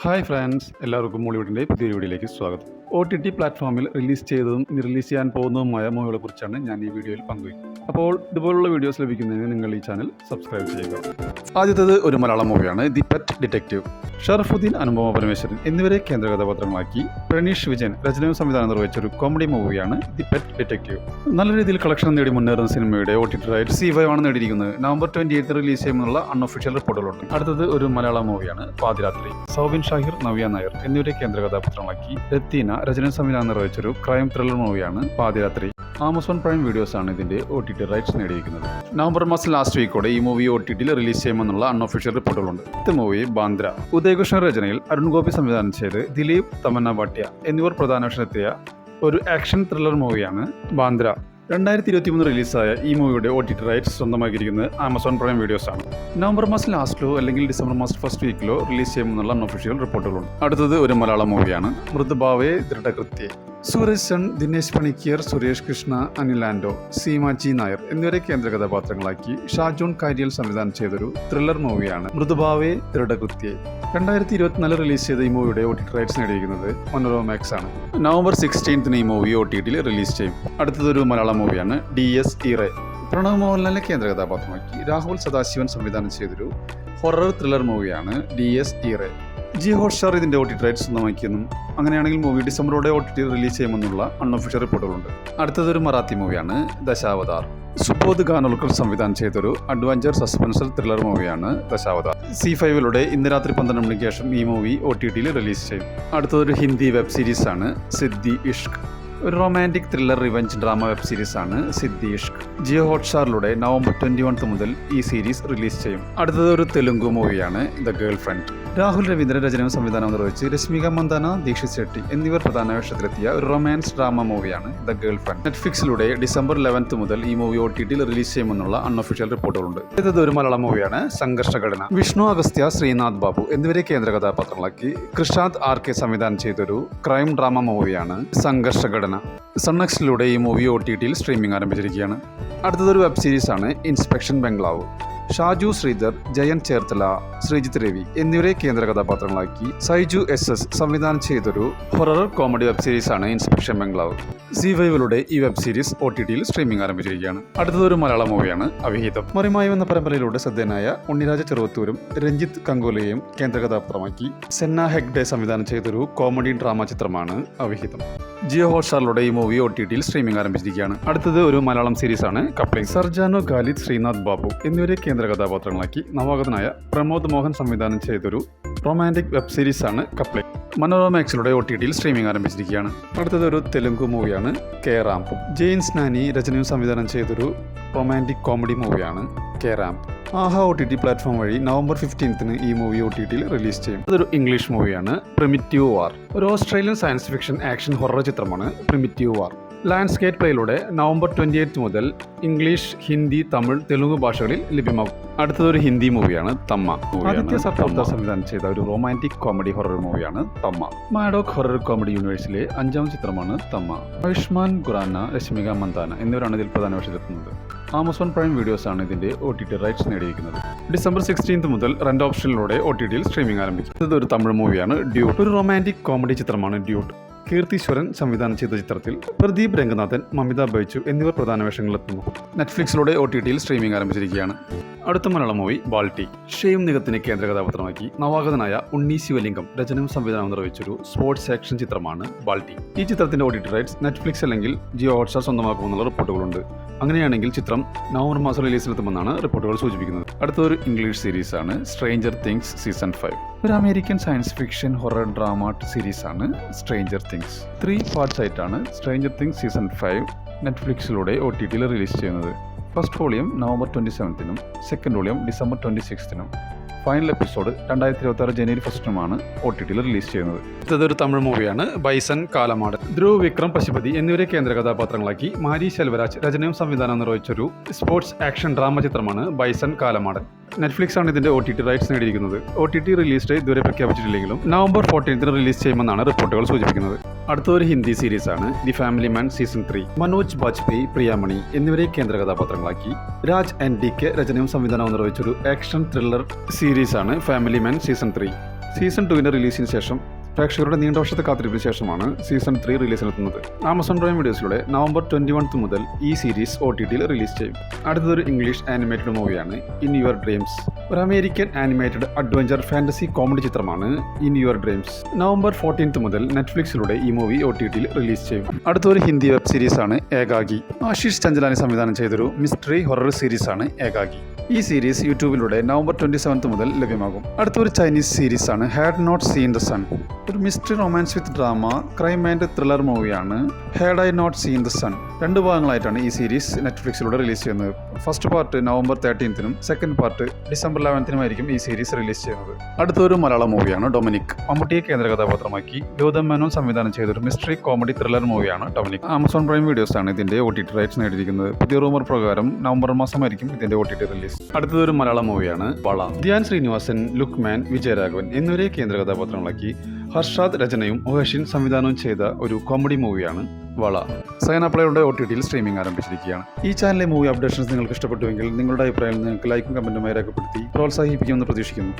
Hi friends, എല്ലാവർക്കും മോളിവുഡിൻ്റെ പുതിയൊരു വീഡിയോയിലേക്ക് സ്വാഗതം. OTT പ്ലാറ്റ്ഫോമിൽ റിലീസ് ചെയ്തതും റിലീസ് ചെയ്യാൻ പോകുന്നതുമായ മൂവികളെ കുറിച്ചാണ് ഞാൻ ഈ വീഡിയോയിൽ പങ്കുവയ്ക്കുന്നത്. അപ്പോൾ ഇതുപോലുള്ള വീഡിയോസ് ലഭിക്കുന്നതിന് നിങ്ങൾ ഈ ചാനൽ സബ്സ്ക്രൈബ് ചെയ്യുക. ആദ്യത്തേത് ഒരു മലയാളം മൂവിയാണ് the pet detective. Sharafuddin, Anupama Parameswaran എന്നിവരെ കേന്ദ്ര കഥാപാത്രങ്ങളാക്കി പ്രനീഷ് വിജയൻ രചനയും സംവിധാനം നിർവഹിച്ച ഒരു കോമഡി മൂവിയാണ് ദി പെറ്റ് ഡിറ്റക്റ്റീവ്. നല്ല രീതിയിൽ കളക്ഷൻ നേടി മുന്നേറുന്ന സിനിമയുടെ OTT റൈറ്റ് C5 ആണ് നേടിയിരിക്കുന്നത്. നവംബർ 28 റിലീസ് ചെയ്യുമെന്നുള്ള അൺഒഫീഷ്യൽ റിപ്പോർട്ടുകളുണ്ട്. അടുത്തത് ഒരു മലയാളം മൂവിയാണ് പാതിരാത്രി. സൗബിൻ ഷാഹിർ, നവ്യ നായർ എന്നിവരെ കേന്ദ്ര കഥാപാത്രങ്ങളാക്കി രത്തീന രചന സംവിധാനം നിർവഹിച്ചൊരു ക്രൈം ത്രില്ലർ മൂവിയാണ് പാതിരാത്രി. ആമസോൺ പ്രൈം വീഡിയോസ് ആണ് ഇതിന്റെ OTT റൈറ്റ്സ് നേടിയിരിക്കുന്നത്. നവംബർ മാസം ലാസ്റ്റ് വീക്കോടെ ഈ മൂവി OTTയിൽ റിലീസ് ചെയ്യുമെന്നുള്ള അൺഒഫീഷ്യൽ റിപ്പോർട്ടുകളുണ്ട്. ഈ മൂവി ബാന്ദ്ര ഉദയകൃഷ്ണൻ രചനയിൽ അരുൺ ഗോപി സംവിധാനം ചെയ്ത് ദിലീപ്, തമന്ന ഭാട്ടിയ എന്നിവർ പ്രധാന വേഷത്തിലെത്തിയ ഒരു ആക്ഷൻ ത്രില്ലർ മൂവിയാണ് ബാന്ദ്ര. 2023 റിലീസായ ഈ മൂവിയുടെ OTT റൈറ്റ്സ് സ്വന്തമാക്കിയിരിക്കുന്നത് ആമസോൺ പ്രൈം വീഡിയോസ് ആണ്. നവംബർ മാസം ലാസ്റ്റിലോ അല്ലെങ്കിൽ ഡിസംബർ മാസം ഫസ്റ്റ് വീക്കിലോ റിലീസ് ചെയ്യുമെന്നുള്ള അൺഒഫീഷ്യൽ റിപ്പോർട്ടുകളുണ്ട്. അടുത്തത് ഒരു മലയാളം മൂവിയാണ് മൃദുഭാവേ ദൃഢകൃത്യേ. സൂരജ് സൺ, ദിനേശ് പണിക്കർ, സുരേഷ് കൃഷ്ണ, അനിൽ ആൻഡോ, സീമാജി നായർ എന്നിവരെ കേന്ദ്ര കഥാപാത്രങ്ങളാക്കി ഷാജോൺ കാരിയൽ സംവിധാനം ചെയ്തൊരു ത്രില്ലർ മൂവിയാണ് മൃദുഭാവേ ദൃഢകൃത്യേ. 2024 റിലീസ് ചെയ്ത ഈ മൂവിയുടെ OTT റൈറ്റ്സ് നേടിയിരിക്കുന്നത് മനോരമ ആണ്. നവംബർ 16 ഈ മൂവി OTTയിൽ റിലീസ് ചെയ്യും. അടുത്തതൊരു മലയാളം മൂവിയാണ് DS ഇറേ. പ്രണവ് മോഹൻലാലിനെ കേന്ദ്ര കഥാപാത്രമാക്കി രാഹുൽ സദാശിവൻ സംവിധാനം ചെയ്തൊരു ഹൊറർ ത്രില്ലർ മൂവിയാണ് DS ഇറേ. ജിയോ ഹോട്ട്സ്റ്റാർ ഇതിന്റെ OTT റൈറ്റ്സ് സ്വന്തമാക്കിയെന്നും അങ്ങനെയാണെങ്കിൽ മൂവി ഡിസംബറോടെ OTT റിലീസ് ചെയ്യുമെന്നുള്ള അൺഒഫീഷ്യൽ റിപ്പോർട്ടുകളുണ്ട്. അടുത്തതൊരു മറാത്തി മൂവിയാണ് ദശാവതാർ. സുബോധ് ഖാനോൽക്കർ സംവിധാനം ചെയ്തൊരു അഡ്വഞ്ചർ സസ്പെൻസൽ ത്രില്ലർ മൂവിയാണ് ദശാവതാർ. C5 ഇന്ന് രാത്രി 12 മണിക്ക് ശേഷം ഈ മൂവി OTTയിൽ റിലീസ് ചെയ്യും. അടുത്തതൊരു ഹിന്ദി വെബ് സീരീസ് ആണ് സിദ്ദി ഇഷ്ക്. ഒരു romantic thriller revenge drama web series ആണ് സിദ്ദി ഇഷ്ക്. ജിയോ ഹോട്ട്സ്റ്റാറിലൂടെ നവംബർ 21 മുതൽ ഈ സീരീസ് റിലീസ് ചെയ്യും. അടുത്തത് ഒരു തെലുങ്ക് മൂവിയാണ് the girl friend. Rahul Raveendran രചനയും സംവിധാനം നിർവഹിച്ച് രശ്മിക മന്ദാന, ദീക്ഷിത് ഷെട്ടി എന്നിവർ പ്രധാന വേഷത്തിലെത്തിയ ഒരു റൊമാൻസ് ഡ്രാമ മൂവിയാണ് ദ ഗേൾ ഫ്രണ്ട്. നെറ്റ്ഫ്ലിക്സിലൂടെ ഡിസംബർ 11 മുതൽ ഈ മൂവി OTTയിൽ റിലീസ് ചെയ്യുമെന്നുള്ള അൺഒഫീഷ്യൽ റിപ്പോർട്ടുകളുണ്ട്. അടുത്തത് ഒരു മലയാളം മൂവിയാണ് സംഘർഷഘടന. വിഷ്ണു അഗസ്ത്യ, ശ്രീനാഥ് ബാബു എന്നിവരെ കേന്ദ്ര കഥാപാത്രങ്ങളാക്കി കൃഷാന്ത് RK സംവിധാനം ചെയ്തൊരു ക്രൈം ഡ്രാമ മൂവിയാണ് സംഘർഷഘടന. സൺനെക്സ്റ്റിലൂടെ ഈ മൂവി OTTയിൽ സ്ട്രീമിംഗ് ആരംഭിച്ചിരിക്കുകയാണ്. അടുത്തതൊരു വെബ് സീരീസ് ആണ് ഇൻസ്പെക്ഷൻ ബംഗ്ലാവ്. ഷാജു ശ്രീധർ, ജയൻ ചേർത്തല, ശ്രീജിത്ത് രവി എന്നിവരെ കേന്ദ്ര കഥാപാത്രങ്ങളാക്കി സൈജു SS സംവിധാനം ചെയ്തൊരു ഹൊറർ കോമഡി വെബ് സീരീസ് ആണ് ഇൻസ്പെക്ഷൻ ബംഗ്ലാവ്. C5 ഈ വെബ് സീരീസ് OTTയിൽ സ്ട്രീമിംഗ് ആരംഭിച്ചിരിക്കുകയാണ്. അടുത്തതൊരു മലയാളം മൂവിയാണ് അവിഹിതം. മറിമായം എന്ന പരമ്പരയിലൂടെ ശ്രദ്ധേയനായ ഉണ്ണിരാജ ചെറുവത്തൂരും രഞ്ജിത്ത് കങ്കോലയും കേന്ദ്ര കഥാപാത്രമാക്കി സെന്ന ഹെഗ്ഡെ സംവിധാനം ചെയ്തൊരു കോമഡി ഡ്രാമ ചിത്രമാണ് അവിഹിതം. ജിയോ ഹോട്ട്സ്റ്റാറിലൂടെ ഈ മൂവി OTTയിൽ സ്ട്രീമിംഗ് ആരംഭിച്ചിരിക്കുകയാണ്. അടുത്തത് ഒരു മലയാളം സീരീസാണ് കപ്ലിംഗ്. സർജാനോ ഖാലിദ്, ശ്രീനാഥ് ബാബു എന്നിവരെ കേന്ദ്ര കഥാപാത്രങ്ങളാക്കി നവാഗതനായ പ്രമോദ് മോഹൻ സംവിധാനം ചെയ്തൊരു റൊമാൻറ്റിക് വെബ് സീരീസ് ആണ് കപ്ലിംഗ്. മനോരമ OTTയിൽ സ്ട്രീമിംഗ് ആരംഭിച്ചിരിക്കുകയാണ്. അടുത്തതൊരു തെലുങ്ക് മൂവിയാണ് കേറാം. ജെയിൻസ് നാനി രചനയും സംവിധാനം ചെയ്തൊരു റൊമാൻറ്റിക് കോമഡി മൂവിയാണ് കേറാം. ആഹ OTT പ്ലാറ്റ്ഫോം വഴി നവംബർ 15 ഈ മൂവി OTTയിൽ റിലീസ് ചെയ്യും. അതൊരു ഇംഗ്ലീഷ് മൂവിയാണ് പ്രിമിറ്റീവ് വാർ. ഒരു Australian science fiction action horror ചിത്രമാണ് പ്രിമിറ്റീവ് വാർ. ലാൻഡ്സ്കേപ്പ് പ്ലേയിലൂടെ നവംബർ 28 മുതൽ ഇംഗ്ലീഷ്, ഹിന്ദി, തമിഴ്, തെലുങ്ക് ഭാഷകളിൽ ലഭ്യമാകും. അടുത്തതൊരു ഹിന്ദി മൂവിയാണ് തമ്മ. ആദിത്യ സർക്കാർ സംവിധാനം ചെയ്ത ഒരു റൊമാൻറ്റിക് കോമഡി ഹൊറർ മൂവിയാണ് തമ്മ. മാഡോക് ഹൊറർ കോമഡി യൂണിവേഴ്സിലെ 5ാം ചിത്രമാണ് തമ്മ. ആയുഷ്മാൻ ഖുറാന, രശ്മിക മന്ദാന എന്നിവരാണ് ഇതിൽ പ്രധാന വേഷത്തിലെത്തുന്നത്. ആമസോൺ പ്രൈം വീഡിയോസ് ആണ് ഇതിന്റെ OTT റൈറ്റ്സ് നേടിയിരിക്കുന്നത്. ഡിസംബർ 16 മുതൽ റെന്റ് ഓപ്ഷനിലൂടെ OTTയിൽ സ്ട്രീമിംഗ് ആരംഭിക്കും. ഇതൊരു തമിഴ് മൂവിയാണ് ഡ്യൂട്ട്. ഒരു റൊമാൻറ്റിക് കോമഡി ചിത്രമാണ് ഡ്യൂട്ട്. കീർത്തിശ്വരൻ സംവിധാനം ചെയ്ത ചിത്രത്തിൽ പ്രദീപ് രംഗനാഥൻ, മമിത ബൈജു എന്നിവർ പ്രധാന വേഷങ്ങളിലെത്തുന്നു. നെറ്റ്ഫ്ലിക്സിലൂടെ OTTയിൽ സ്ട്രീമിംഗ് ആരംഭിച്ചിരിക്കുകയാണ്. അടുത്ത മലയാളം മൂവി ബാൾട്ടി. ഷെയ്ം നിഗത്തിനെ കേന്ദ്ര കഥാപാത്രമാക്കി നവാഗതനായ ഉണ്ണി ശിവലിംഗം രചനയും സംവിധാനം നിർവഹിച്ചൊരു സ്പോർട്സ് ആക്ഷൻ ചിത്രമാണ് ബാൾട്ടി. ഈ ചിത്രത്തിന്റെ OTT റൈറ്റ്സ് നെറ്റ്ഫ്ലിക്സ് അല്ലെങ്കിൽ ജിയോ ഹോട്ട്സ്റ്റാർ സ്വന്തമാക്കുമെന്നുള്ള റിപ്പോർട്ടുകളുണ്ട്. അങ്ങനെയാണെങ്കിൽ ചിത്രം നവംബർ മാസം റിലീസിലെത്തുമെന്നാണ് റിപ്പോർട്ടുകൾ സൂചിപ്പിക്കുന്നത്. അടുത്തൊരു ഇംഗ്ലീഷ് സീരീസ് ആണ് സ്ട്രേഞ്ചർ തിങ്സ് സീസൺ 5. ഒരു American science fiction horror drama series ആണ് സ്ട്രേഞ്ചർ തിങ്സ്. 3 പാർട്സ് ആയിട്ടാണ് സ്ട്രേഞ്ചർ തിങ്സ് സീസൺ 5 നെറ്റ്ഫ്ലിക്സിലൂടെ OTTയിൽ റിലീസ് ചെയ്യുന്നത്. First volume November 27 second volume December 26 final episode 2026 ജനുവരി 1 OTTയിൽ റിലീസ് ചെയ്യുന്നത്. ഇതൊരു തമിഴ് മൂവിയാണ് ബൈസൺ കാലമാട്. ധ്രുവ് വിക്രം പശുപതി എന്നിവരെ കേന്ദ്ര കഥാപാത്രങ്ങളാക്കി മാരി ശെൽവരാജ് രചനയും സംവിധാനം നിർവഹിച്ചൊരു സ്പോർട്സ് ആക്ഷൻ ഡ്രാമ ചിത്രമാണ് ബൈസൺ കാലമാടൻ. നെറ്റ്ഫ്ലിക്സ് ആണ് ഇതിന്റെ OTT റൈറ്റ്സ് നേടിയിരിക്കുന്നത്. OTT റിലീസ് ഡേറ്റ് ഇതുവരെ പ്രഖ്യാപിച്ചിട്ടില്ലെങ്കിലും നവംബർ 14 റിലീസ് ചെയ്യുമെന്നാണ് റിപ്പോർട്ടുകൾ സൂചിപ്പിക്കുന്നത്. അടുത്തൊരു ഹിന്ദി സീരീസ് ആണ് the family man season 3. Manoj Bajpayee, Priyamani എന്നിവരെ കേന്ദ്ര കഥാപാത്രങ്ങളാക്കി രാജ് NDK രചനയും സംവിധാനവും നിർവഹിച്ചൊരു ആക്ഷൻ ത്രില്ലർ സീരീസ് ആണ് ഫാമിലി മാൻ സീസൺ 3. സീസൺ 2 റിലീസിന് ശേഷം പ്രേക്ഷകരുടെ നീണ്ട വർഷത്തെ കാത്തിരിപ്പിന് ശേഷമാണ് സീസൺ 3 റിലീസിനെത്തുന്നത്. ആമസോൺ പ്രൈം വീഡിയോസിലൂടെ നവംബർ 21 മുതൽ ഈ സീരീസ് OTTയിൽ റിലീസ് ചെയ്യും. അടുത്തതൊരു ഇംഗ്ലീഷ് ആനിമേറ്റഡ് മൂവിയാണ് ഇൻ യുവർ ഡ്രീംസ്. ഒരു American animated adventure fantasy comedy ചിത്രമാണ് ഇൻ യുവർ ഡ്രീംസ്. നവംബർ 14 മുതൽ നെറ്റ്ഫ്ലിക്സിലൂടെ ഈ മൂവി OTTയിൽ റിലീസ് ചെയ്യും. അടുത്തൊരു ഹിന്ദി വെബ് സീരീസാണ് ഏകാഗി. ആശിഷ് ചഞ്ചലാനി സംവിധാനം ചെയ്തൊരു മിസ്റ്ററി ഹൊറർ സീരീസാണ് ഏകാഗി. ഈ സീരീസ് യൂട്യൂബിലൂടെ നവംബർ 27 മുതൽ ലഭ്യമാകും. അടുത്തൊരു ചൈനീസ് സീരീസാണ് had not seen the sun. ഒരു mystery romance with drama crime and thriller മൂവിയാണ് had I not seen the sun. 2 ഭാഗങ്ങളായിട്ടാണ് ഈ സീരീസ് നെറ്റ്ഫ്ലിക്സിലൂടെ റിലീസ് ചെയ്യുന്നത്. First part November 13 second part December 11 ഈ സീരീസ് റിലീസ് ചെയ്യുന്നത്. അടുത്തൊരു മലയാളം മൂവിയാണ് ഡൊമിനിക്. മമ്മൂട്ടിയെ കേന്ദ്ര കഥാപാത്രമാക്കി ഗൗതം മേനോൻ സംവിധാനം ചെയ്തൊരു മിസ്റ്ററി കോമഡി ത്രില്ലർ മൂവിയാണ് ഡൊമിനിക്. ആമസോൺ പ്രൈം വീഡിയോസ് ആണ് ഇതിന്റെ OTT റൈറ്റ്സ് നേടിയിരിക്കുന്നത്. പുതിയ റൂമർ പ്രകാരം നവംബർ മാസമായിരിക്കും ഇതിന്റെ OTT റിലീസ്. അടുത്തതൊരു മലയാളം മൂവിയാണ് വള. ധ്യാൻ ശ്രീനിവാസൻ, ലുക്മാൻ, വിജയരാഘവൻ എന്നിവരെ കേന്ദ്ര കഥാപാത്രങ്ങളാക്കി ഹർഷാദ് രചനയും ഒഹഷിൻ സംവിധാനവും ചെയ്ത ഒരു കോമഡി മൂവിയാണ് വള. സൈൻ അപ്ലൈയുടെ OTTയിൽ സ്ട്രീമിംഗ് ആരംഭിച്ചിരിക്കുകയാണ്. ഈ ചാനലിലെ മൂവി അപ്ഡേഷൻസ് നിങ്ങൾക്ക് ഇഷ്ടപ്പെട്ടുവെങ്കിൽ നിങ്ങളുടെ അഭിപ്രായം നിങ്ങൾക്ക് ലൈക്കും കമന്റുമായി രേഖപ്പെടുത്തി പ്രോത്സാഹിപ്പിക്കുമെന്ന് പ്രതീക്ഷിക്കുന്നു.